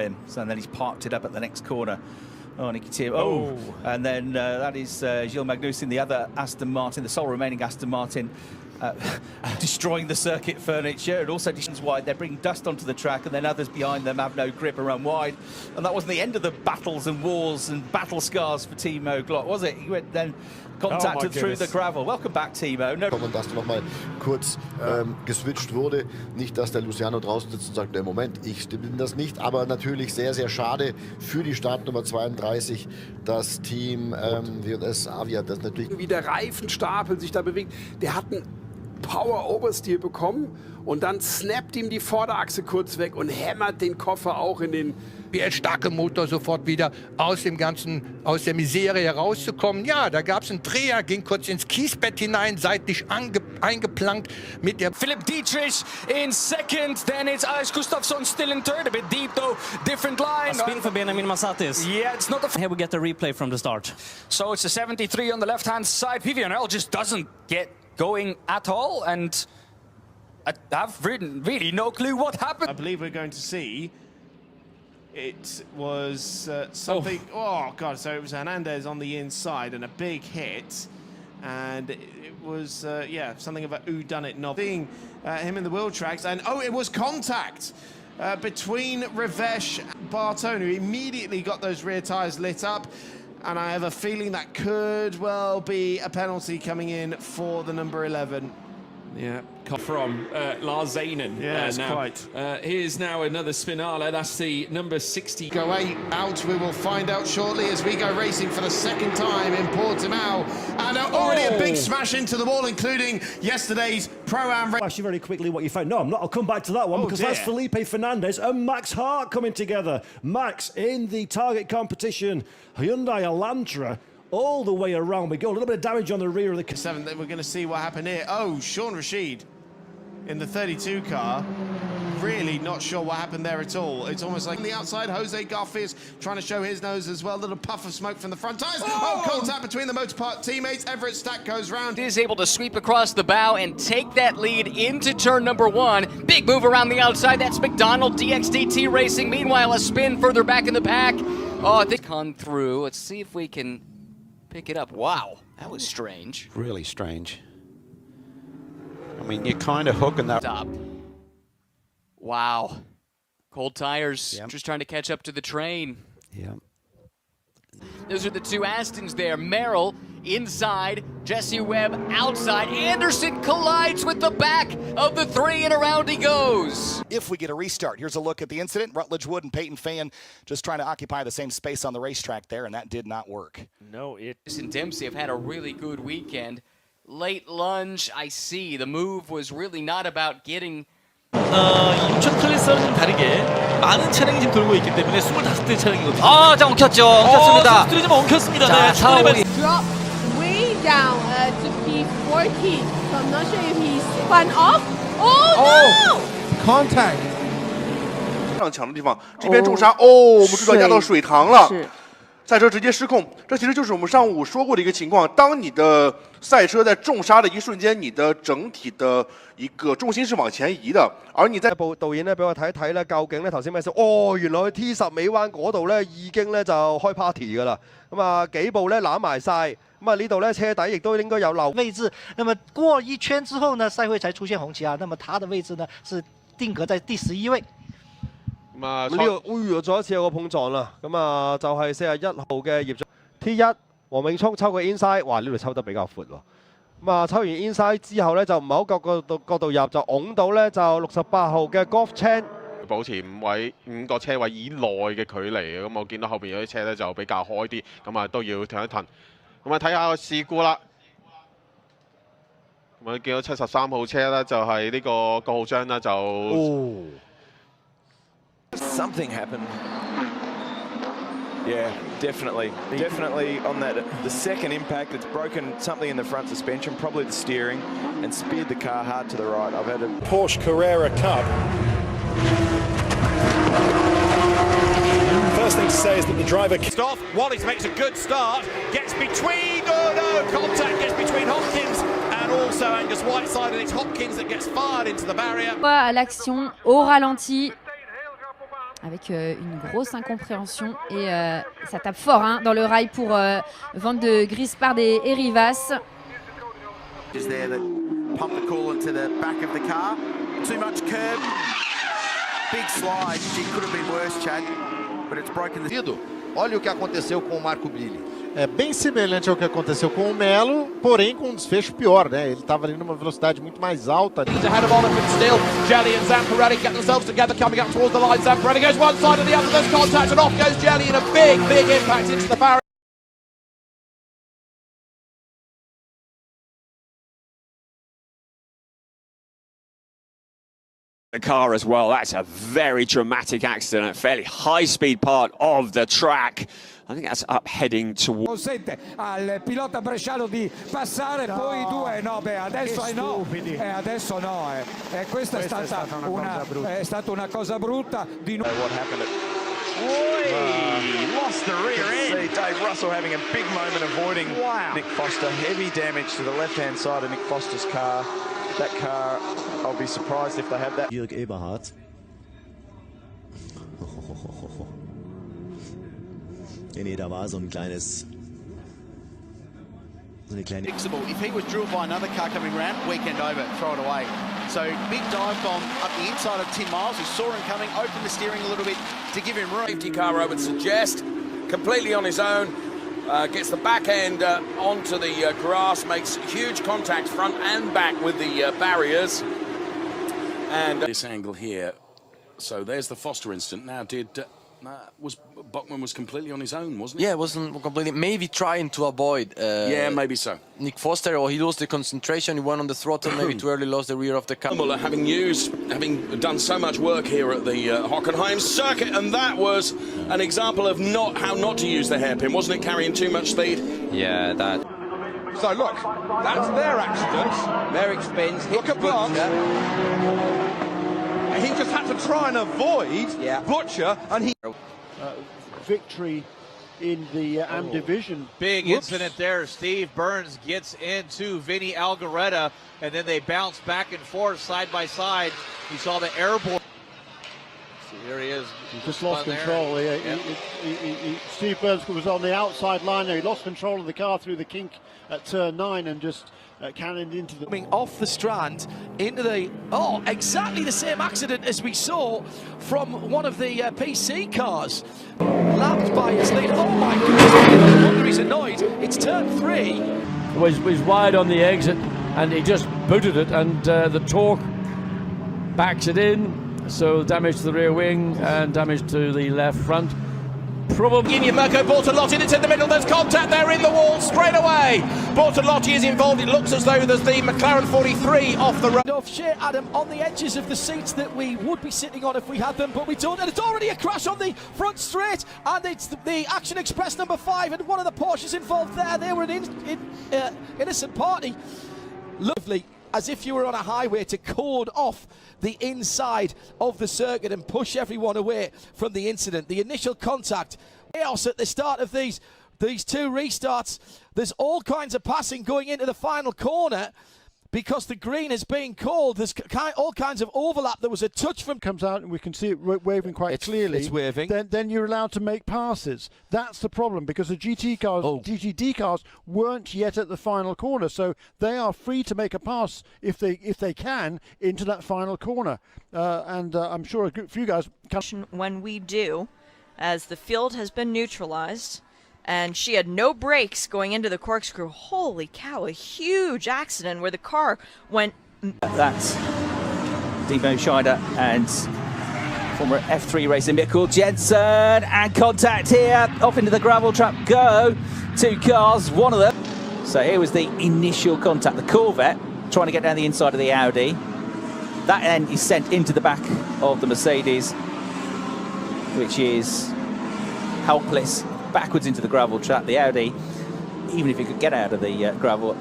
in, so and then he's parked it up at the next corner. Oh, Nicky Tim. Oh, and then that is Gilles Magnussen, the other Aston Martin, the sole remaining Aston Martin, destroying the circuit furniture, and also distance wide. They're bringing dust onto the track, and then others behind them have no grip and run wide. And that wasn't the end of the battles and wars and battle scars for Timo Glock, was it? He went then contacted through the gravel. Welcome back, Timo. No. Und dass da noch mal kurz geswitcht wurde. Nicht, dass der Luciano draußen sitzt und sagt, Moment, ich stimme das nicht. Aber natürlich sehr, sehr schade für die Startnummer 32, das Team W&S Avia, das natürlich... Wie der Reifenstapel sich da bewegt. Der hat einen Power-Oversteer bekommen und dann snappt ihm die Vorderachse kurz weg und hämmert den Koffer auch in den... Wie ein starker Motor sofort wieder aus der Misere herauszukommen. Ja, da gab es einen Dreher, ging kurz ins Kiesbett hinein, seitlich eingeplankt mit der... Philip Dietrich in second, then it's Alex Gustafsson still in third, a bit deep though, different line. A spin for Benjamin Massatis. Yeah, it's not a... Here we get the replay from the start. So it's a 73 on the left-hand side. PVNL just doesn't get going at all, and I have really no clue what happened. I believe we're going to see... It was something... Oh, God, so it was Hernandez on the inside and a big hit. And it was, yeah, something of a whodunit knob. Seeing him in the wheel tracks. And, oh, it was contact between Revesh and Bartone, who immediately got those rear tyres lit up. And I have a feeling that could well be a penalty coming in for the number 11. Yeah, from Lars Zanen. Yeah, now. Quite. Here's now another Spinala. That's the number 60. Go out. We will find out shortly as we go racing for the second time in Portimao. And already a big smash into the wall, including yesterday's Pro-Am race. Actually, very quickly, what you found. No, I'm not. I'll come back to that one because that's Felipe Fernandez and Max Hart coming together. Max in the target competition. Hyundai Elantra. All the way around we go. A little bit of damage on the rear of the... 7, we're going to see what happened here. Oh, Sean Rashid in the 32 car. Really not sure what happened there at all. It's almost like on the outside, Jose Garfias trying to show his nose as well. A little puff of smoke from the front tyres. Oh, contact between the Motorsport teammates. Everett Stack goes round. Is able to sweep across the bow and take that lead into turn number 1. Big move around the outside. That's McDonald, DXDT Racing. Meanwhile, a spin further back in the pack. Oh, they come through. Let's see if we can... pick it up. Wow, that was strange. Really strange. I mean, you're kind of hooking that. Stop. Wow. Cold tires, just trying to catch up to the train. Yeah. Those are the two Astons there. Merrill inside, Jesse Webb outside. Anderson collides with the back of the 3 and around he goes. If we get a restart, here's a look at the incident. Rutledge Wood and Peyton Fan just trying to occupy the same space on the racetrack there, and that did not work. No, and Dempsey have had a really good weekend. Late lunge, I see. The move was really not about getting... 인천 클래스와는 다르게 많은 차량이 지금 돌고 있기 때문에 25대 차량이거든요. 자, 엉켰죠. 엉켰습니다. 선수들이 좀 엉켰습니다. 자, 차오리. Drop way down to P14. So I'm not sure if he's spun off. Oh, no! Contact. 上抢的地方，这边重刹，我们知道压到水塘了。赛车直接失控，这其实就是我们上午说過的一個情況。當你的賽車在重剎的一瞬間，你的整體的一個重心是往前移的，而你在部導演咧俾我睇一睇咧，究竟咧頭先咩事？原來 T10 尾彎嗰度咧已經咧就開 party 㗎啦。咁啊幾部咧攬埋晒，咁啊呢度咧車底亦都應該有漏位置。那麼過一圈之後呢，賽會才出現紅旗啊。那麼它的位置呢是定格在第11位。咁啊，呢個再一次有個碰撞啦。咁啊，就係41號嘅葉總 T1，黃永聰抽個 inside， 哇！呢度抽得比較闊喎。咁啊，抽完 inside 之後咧，就唔係好角度入，就擁到咧就68號嘅 Golf Chan。保持5個車位以內嘅距離。咁我見到後邊有啲車咧就比較開啲，咁啊都要騰一騰。咁啊睇下個事故啦。咁啊見到73號車咧就係呢個郭浩章啦就。Something happened. Yeah, definitely on that. The second impact, it's broken something in the front suspension, probably the steering, and speared the car hard to the right. I've had a Porsche Carrera Cup. First thing to say is that the driver off. Wallace makes a good start, gets between, contact gets between Hopkins and also Angus Whiteside, and it's Hopkins that gets fired into the barrier. À l'action, au ralenti. avec une grosse incompréhension et ça tape fort hein, dans le rail pour Van de Grispard et Rivas. Is there that pump the coolant to the back of the car. Too much curb. Big slide. It could have been worse, Chad, but it's broken the... Olha o que aconteceu com o Marco Billy. É bem semelhante ao que aconteceu com o Melo, porém com um desfecho pior, né? Ele estava ali numa velocidade muito mais alta. Ahead of Oliver still. Jelly and Zamperetti get themselves together, coming up towards the line. Zamperetti goes one side and the other. There's contact and off goes Jelly in a big impact into the barrier. The car as well. That's a very dramatic accident, a fairly high-speed part of the track. I think that's up heading towards. Consente al pilota bresciano di passare, no. Poi due, no, beh, adesso no, adesso no, questa è stata una cosa brutta. Di What happened at... lost the rear end. See Dave Russell having a big moment avoiding Nick Foster. Heavy damage to the left-hand side of Nick Foster's car. That car, I'll be surprised if they have that. Jörg Eberhardt. Nee, da war so ein kleines... So eine kleine... If he was drilled by another car coming around, weekend over, throw it away. So big dive bomb up the inside of Tim Miles, who saw him coming, opened the steering a little bit to give him room. Safety car, I would suggest, completely on his own. Gets the back end onto the grass, makes huge contact front and back with the barriers. And this angle here, so there's the Foster incident. Now, Buckman was completely on his own, wasn't he? Yeah, it wasn't completely. Maybe trying to avoid. Yeah, maybe so. Nick Foster, or he lost the concentration. He went on the throttle. Maybe too early, lost the rear of the car. Having done so much work here at the Hockenheim circuit, and that was an example of how not to use the hairpin, wasn't it? Carrying too much speed. Yeah, that. So look, that's their accident. Merrick spins. Look at Blanc. He just had to try and avoid Butcher, and he... victory in the AM division. Big incident there. Steve Burns gets into Vinny Algaretta, and then they bounce back and forth side by side. You saw the airborne. See, here he is. He just lost control. Steve Burns was on the outside line there. He lost control of the car through the kink at turn 9 and just cannoned into the... Coming off the strand into the... exactly the same accident as we saw from one of the PC cars. Lapped by his lead. Oh my goodness, no wonder he's annoyed. It's turn 3. Was wide on the exit and he just booted it, and the torque backs it in, so damage to the rear wing and damage to the left front. Probably Mirko Bortolotti, it's in the middle, there's contact there in the wall straight away. Bortolotti is involved, it looks as though there's the McLaren 43 off the road. Off shit, Adam, on the edges of the seats that we would be sitting on if we had them, but we don't, and it's already a crash on the front straight, and it's the Action Express number 5, and one of the Porsches involved there. They were an innocent party. Lovely, as if you were on a highway, to cordon off the inside of the circuit and push everyone away from the incident. The initial contact, chaos at the start of these two restarts. There's all kinds of passing going into the final corner because the green is being called. There's all kinds of overlap. There was a touch from... Comes out and we can see it waving quite clearly. It's waving. Then you're allowed to make passes. That's the problem, because the GTD cars weren't yet at the final corner, so they are free to make a pass if they can into that final corner. And I'm sure a few guys can... When we do, as the field has been neutralized, and she had no brakes going into the corkscrew. Holy cow, a huge accident where the car went... That's Timo Scheider and former F3 racing vehicle Jensen, and contact here, off into the gravel trap go. Two cars, one of them. So here was the initial contact, the Corvette trying to get down the inside of the Audi. That then is sent into the back of the Mercedes, which is helpless, backwards into the gravel trap. The Audi, even if you could get out of the gravel,